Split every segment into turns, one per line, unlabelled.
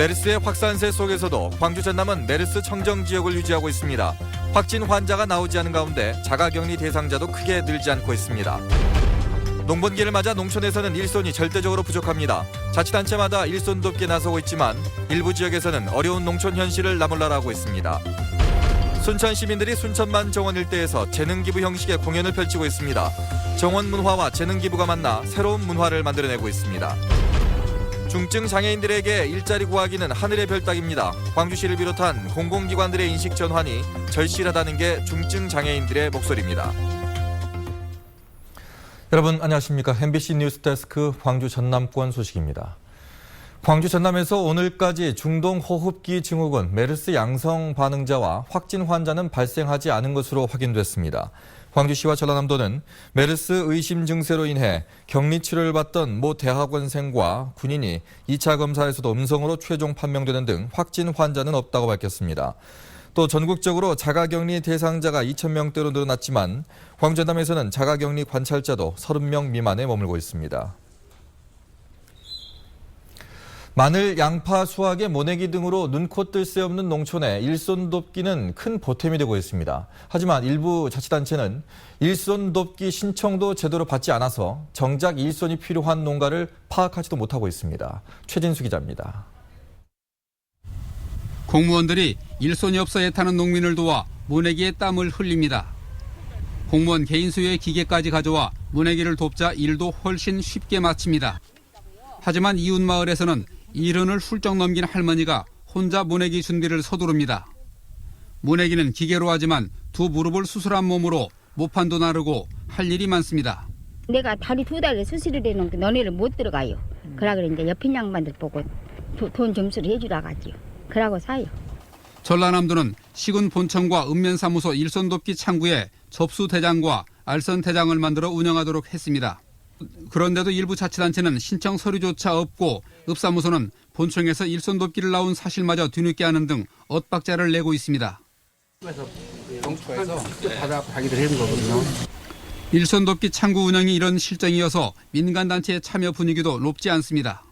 메르스의 확산세 속에서도 광주 전남은 메르스 청정 지역을 유지하고 있습니다. 확진 환자가 나오지 않은 가운데 자가격리 대상자도 크게 늘지 않고 있습니다. 농번기를 맞아 농촌에서는 일손이 절대적으로 부족합니다. 자치단체마다 일손 돕기에 나서고 있지만 일부 지역에서는 어려운 농촌 현실을 나몰라라고 있습니다. 순천 시민들이 순천만 정원 일대에서 재능기부 형식의 공연을 펼치고 있습니다. 정원 문화와 재능기부가 만나 새로운 문화를 만들어내고 있습니다. 중증 장애인들에게 일자리 구하기는 하늘의 별 따기입니다. 광주시를 비롯한 공공기관들의 인식 전환이 절실하다는 게 중증 장애인들의 목소리입니다. 여러분 안녕하십니까? MBC 뉴스데스크 광주 전남권 소식입니다. 광주 전남에서 오늘까지 중동호흡기 증후군 메르스 양성 반응자와 확진 환자는 발생하지 않은 것으로 확인됐습니다. 광주시와 전라남도는 메르스 의심 증세로 인해 격리 치료를 받던 모 대학원생과 군인이 2차 검사에서도 음성으로 최종 판명되는 등 확진 환자는 없다고 밝혔습니다. 또 전국적으로 자가격리 대상자가 2,000명대로 늘어났지만 광주 전남에서는 자가격리 관찰자도 30명 미만에 머물고 있습니다. 마늘, 양파, 수확에 모내기 등으로 눈코 뜰 새 없는 농촌에 일손 돕기는 큰 보탬이 되고 있습니다. 하지만 일부 자치단체는 일손 돕기 신청도 제대로 받지 않아서 정작 일손이 필요한 농가를 파악하지도 못하고 있습니다. 최진수 기자입니다.
공무원들이 일손이 없어 애타는 농민을 도와 모내기에 땀을 흘립니다. 공무원 개인 소유의 기계까지 가져와 모내기를 돕자 일도 훨씬 쉽게 마칩니다. 하지만 이웃 마을에서는 이른을 훌쩍 넘긴 할머니가 혼자 모내기 준비를 서두릅니다. 모내기는 기계로 하지만 두 무릎을 수술한 몸으로 모판도 나르고 할 일이 많습니다.
내가 다리 2달에 수술을 해놓은 너네를 못 들어가요. 그러고 이제 옆인 양반들 보고 돈 점수를 해주라 가지요. 그러고 사요.
전라남도는 시군 본청과 읍면사무소 일손돕기 창구에 접수 대장과 알선 대장을 만들어 운영하도록 했습니다. 그런데도 일부 자치단체는 신청 서류조차 없고 읍사무소는 본청에서 일손돕기를 나온 사실마저 뒤늦게 하는 등 엇박자를 내고 있습니다. 일손돕기 창구 운영이 이런 실정이어서 민간단체의 참여 분위기도 높지 않습니다.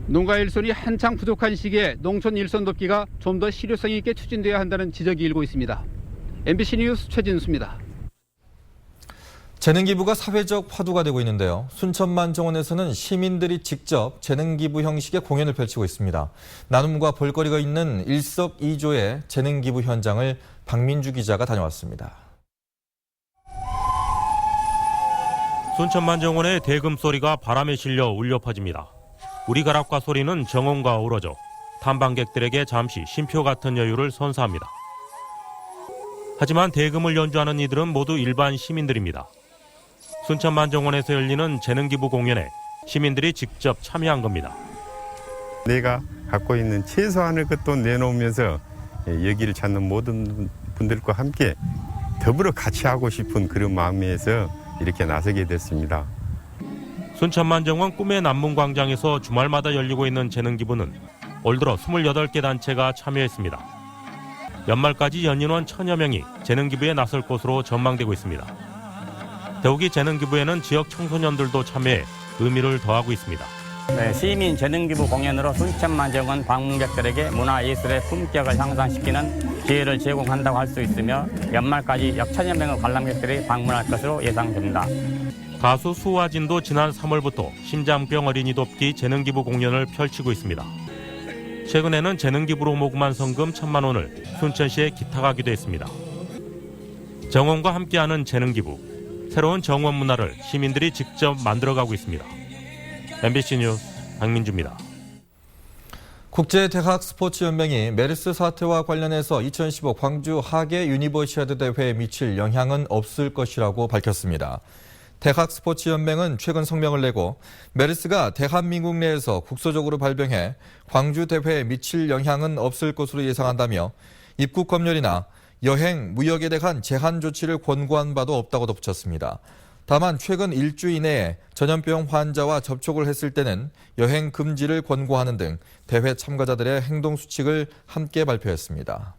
농가 일손이 한창 부족한 시기에 농촌 일손돕기가 좀 더 실효성 있게 추진돼야 한다는 지적이 일고 있습니다. MBC 뉴스 최진수입니다.
재능기부가 사회적 화두가 되고 있는데요. 순천만 정원에서는 시민들이 직접 재능기부 형식의 공연을 펼치고 있습니다. 나눔과 볼거리가 있는 일석이조의 재능기부 현장을 박민주 기자가 다녀왔습니다.
순천만 정원의 대금 소리가 바람에 실려 울려 퍼집니다. 우리가락과 소리는 정원과 어우러져 탐방객들에게 잠시 쉼표 같은 여유를 선사합니다. 하지만 대금을 연주하는 이들은 모두 일반 시민들입니다. 순천만 정원에서 열리는 재능기부 공연에 시민들이 직접 참여한 겁니다.
내가 갖고 있는 최소한의 것도 내놓으면서 여기를 찾는 모든 분들과 함께 더불어 같이 하고 싶은 그런 마음에서 이렇게 나서게 됐습니다.
순천만 정원 꿈의 남문광장에서 주말마다 열리고 있는 재능기부는 올 들어 28개 단체가 참여했습니다. 연말까지 연인원 1,000여 명이 재능기부에 나설 것으로 전망되고 있습니다. 더욱이 재능기부에는 지역 청소년들도 참여해 의미를 더하고 있습니다.
네, 시민 재능기부 공연으로 순천만 정원 방문객들에게 문화예술의 품격을 향상시키는 기회를 제공한다고 할 수 있으며 연말까지 약 1,000여 명의 관람객들이 방문할 것으로 예상됩니다.
가수 수화진도 지난 3월부터 심장병 어린이 돕기 재능기부 공연을 펼치고 있습니다. 최근에는 재능기부로 모금한 성금 1,000만 원을 순천시에 기탁하기도 했습니다. 정원과 함께하는 재능기부, 새로운 정원 문화를 시민들이 직접 만들어가고 있습니다. MBC 뉴스 박민주입니다.
국제대학스포츠연맹이 메르스 사태와 관련해서 2015 광주 하계 유니버시아드 대회에 미칠 영향은 없을 것이라고 밝혔습니다. 대학스포츠연맹은 최근 성명을 내고 메르스가 대한민국 내에서 국소적으로 발병해 광주 대회에 미칠 영향은 없을 것으로 예상한다며 입국 검열이나 여행, 무역에 대한 제한 조치를 권고한 바도 없다고 덧붙였습니다. 다만 최근 일주 이내에 전염병 환자와 접촉을 했을 때는 여행 금지를 권고하는 등 대회 참가자들의 행동 수칙을 함께 발표했습니다.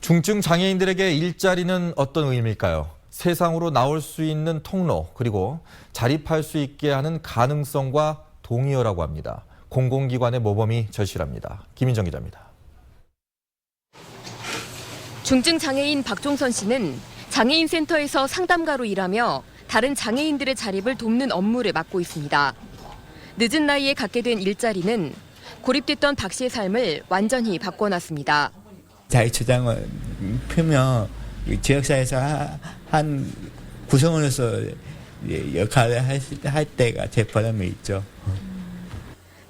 중증 장애인들에게 일자리는 어떤 의미일까요? 세상으로 나올 수 있는 통로, 그리고 자립할 수 있게 하는 가능성과 동의어라고 합니다. 공공기관의 모범이 절실합니다. 김인정 기자입니다.
중증 장애인 박종선 씨는 장애인 센터에서 상담가로 일하며 다른 장애인들의 자립을 돕는 업무를 맡고 있습니다. 늦은 나이에 갖게 된 일자리는 고립됐던 박 씨의 삶을 완전히 바꿔놨습니다.
자유초장을 펴면 지역사회에서 한 구성원으로서 역할을 할 때가 제 보람이 있죠.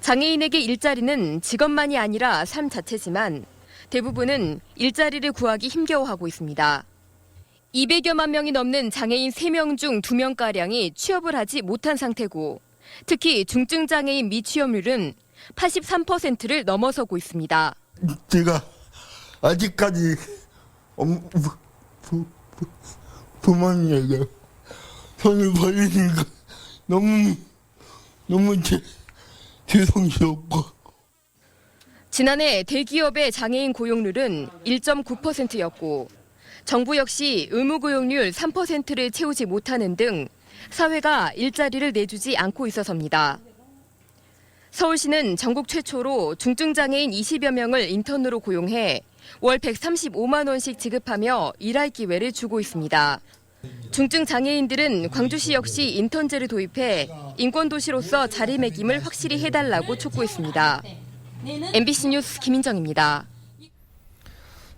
장애인에게 일자리는 직업만이 아니라 삶 자체지만 대부분은 일자리를 구하기 힘겨워하고 있습니다. 200여만 명이 넘는 장애인 3명 중 2명가량이 취업을 하지 못한 상태고 특히 중증 장애인 미취업률은 83%를 넘어서고 있습니다.
제가 아직까지 부모님에게 손을 벌리니까 너무 죄송스럽고.
지난해 대기업의 장애인 고용률은 1.9%였고 정부 역시 의무 고용률 3%를 채우지 못하는 등 사회가 일자리를 내주지 않고 있어서입니다. 서울시는 전국 최초로 중증 장애인 20여 명을 인턴으로 고용해 월 135만 원씩 지급하며 일할 기회를 주고 있습니다. 중증 장애인들은 광주시 역시 인턴제를 도입해 인권도시로서 자리매김을 확실히 해달라고 촉구했습니다. MBC 뉴스 김인정입니다.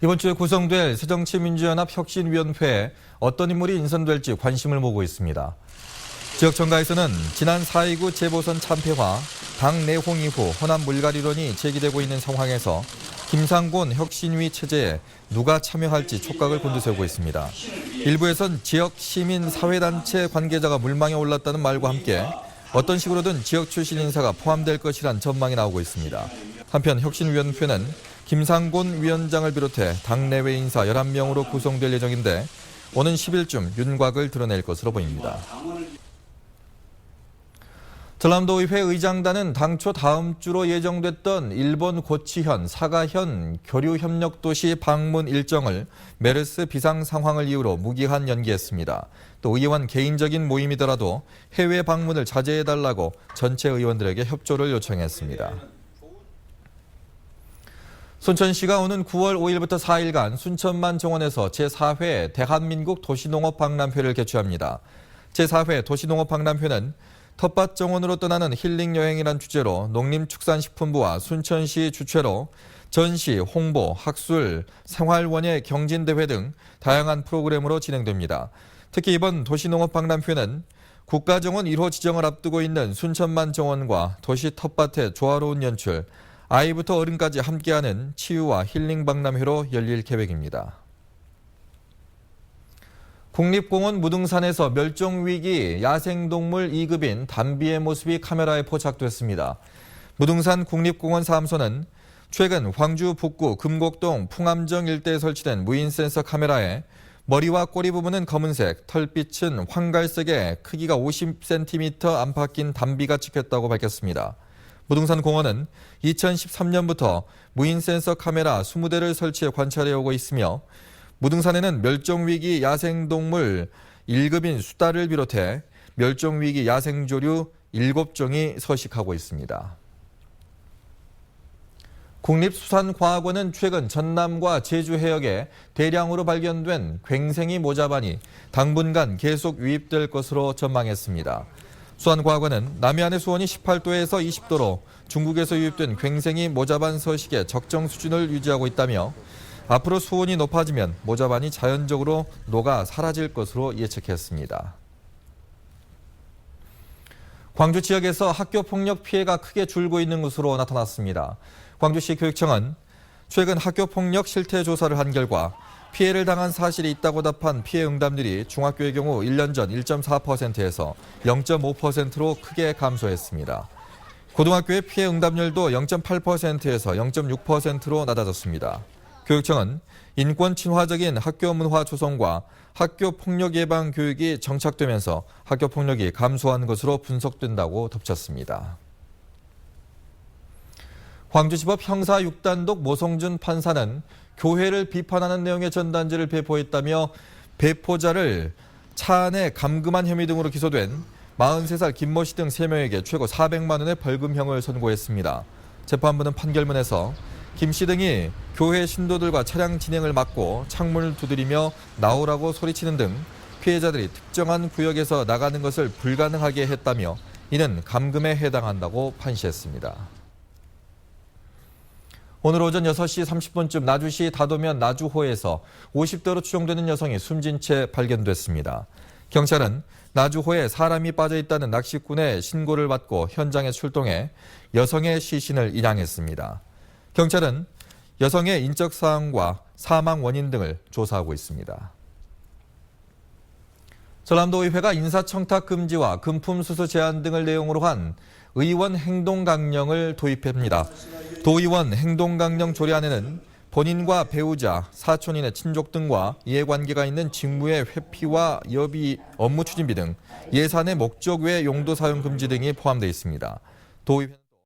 이번 주에 구성될 새정치민주연합 혁신위원회에 어떤 인물이 인선될지 관심을 모으고 있습니다. 지역 정가에서는 지난 4.29 재보선 참패와 당 내홍 이후 호남 물갈이론이 제기되고 있는 상황에서 김상곤 혁신위 체제에 누가 참여할지 촉각을 곤두세우고 있습니다. 일부에선 지역 시민 사회단체 관계자가 물망에 올랐다는 말과 함께 어떤 식으로든 지역 출신 인사가 포함될 것이란 전망이 나오고 있습니다. 한편 혁신위원회는 김상곤 위원장을 비롯해 당내외 인사 11명으로 구성될 예정인데 오는 10일쯤 윤곽을 드러낼 것으로 보입니다. 전남도의회 의장단은 당초 다음 주로 예정됐던 일본 고치현, 사가현 교류협력도시 방문 일정을 메르스 비상 상황을 이유로 무기한 연기했습니다. 또 의원 개인적인 모임이더라도 해외 방문을 자제해달라고 전체 의원들에게 협조를 요청했습니다. 순천시가 오는 9월 5일부터 4일간 순천만 정원에서 제4회 대한민국 도시농업박람회를 개최합니다. 제4회 도시농업박람회는 텃밭 정원으로 떠나는 힐링 여행이란 주제로 농림축산식품부와 순천시 주최로 전시, 홍보, 학술, 생활원예 경진대회 등 다양한 프로그램으로 진행됩니다. 특히 이번 도시농업박람회는 국가정원 1호 지정을 앞두고 있는 순천만 정원과 도시 텃밭의 조화로운 연출, 아이부터 어른까지 함께하는 치유와 힐링 박람회로 열릴 계획입니다. 국립공원 무등산에서 멸종위기 야생동물 2급인 담비의 모습이 카메라에 포착됐습니다. 무등산 국립공원 사무소는 최근 황주 북구 금곡동 풍암정 일대에 설치된 무인 센서 카메라에 머리와 꼬리 부분은 검은색, 털빛은 황갈색에 크기가 50cm 안팎 낀 담비가 찍혔다고 밝혔습니다. 무등산 공원은 2013년부터 무인 센서 카메라 20대를 설치해 관찰해오고 있으며 무등산에는 멸종위기 야생동물 1급인 수달을 비롯해 멸종위기 야생조류 7종이 서식하고 있습니다. 국립수산과학원은 최근 전남과 제주 해역에 대량으로 발견된 괭생이 모자반이 당분간 계속 유입될 것으로 전망했습니다. 수산과학원은 남해안의 수온이 18도에서 20도로 중국에서 유입된 괭생이 모자반 서식의 적정 수준을 유지하고 있다며 앞으로 수온이 높아지면 모자반이 자연적으로 녹아 사라질 것으로 예측했습니다. 광주 지역에서 학교 폭력 피해가 크게 줄고 있는 것으로 나타났습니다. 광주시 교육청은 최근 학교 폭력 실태 조사를 한 결과 피해를 당한 사실이 있다고 답한 피해 응답률이 중학교의 경우 1년 전 1.4%에서 0.5%로 크게 감소했습니다. 고등학교의 피해 응답률도 0.8%에서 0.6%로 낮아졌습니다. 교육청은 인권 친화적인 학교 문화 조성과 학교 폭력 예방 교육이 정착되면서 학교 폭력이 감소한 것으로 분석된다고 덧붙였습니다. 광주지법 형사 6단독 모성준 판사는 교회를 비판하는 내용의 전단지를 배포했다며 배포자를 차 안에 감금한 혐의 등으로 기소된 43살 김모 씨 등 3명에게 최고 400만 원의 벌금형을 선고했습니다. 재판부는 판결문에서 김 씨 등이 교회 신도들과 차량 진행을 막고 창문을 두드리며 나오라고 소리치는 등 피해자들이 특정한 구역에서 나가는 것을 불가능하게 했다며 이는 감금에 해당한다고 판시했습니다. 오늘 오전 6시 30분쯤 나주시 다도면 나주호에서 50대로 추정되는 여성이 숨진 채 발견됐습니다. 경찰은 나주호에 사람이 빠져 있다는 낚시꾼의 신고를 받고 현장에 출동해 여성의 시신을 인양했습니다. 경찰은 여성의 인적 사항과 사망 원인 등을 조사하고 있습니다. 전남도의회가 인사청탁 금지와 금품 수수 제한 등을 내용으로 한 의원 행동 강령을 도입합니다. 도의원 행동 강령 조례안에는 본인과 배우자, 사촌인의 친족 등과 이해관계가 있는 직무의 회피와 여비, 업무 추진비 등 예산의 목적 외 용도 사용 금지 등이 포함되어 있습니다. 도의회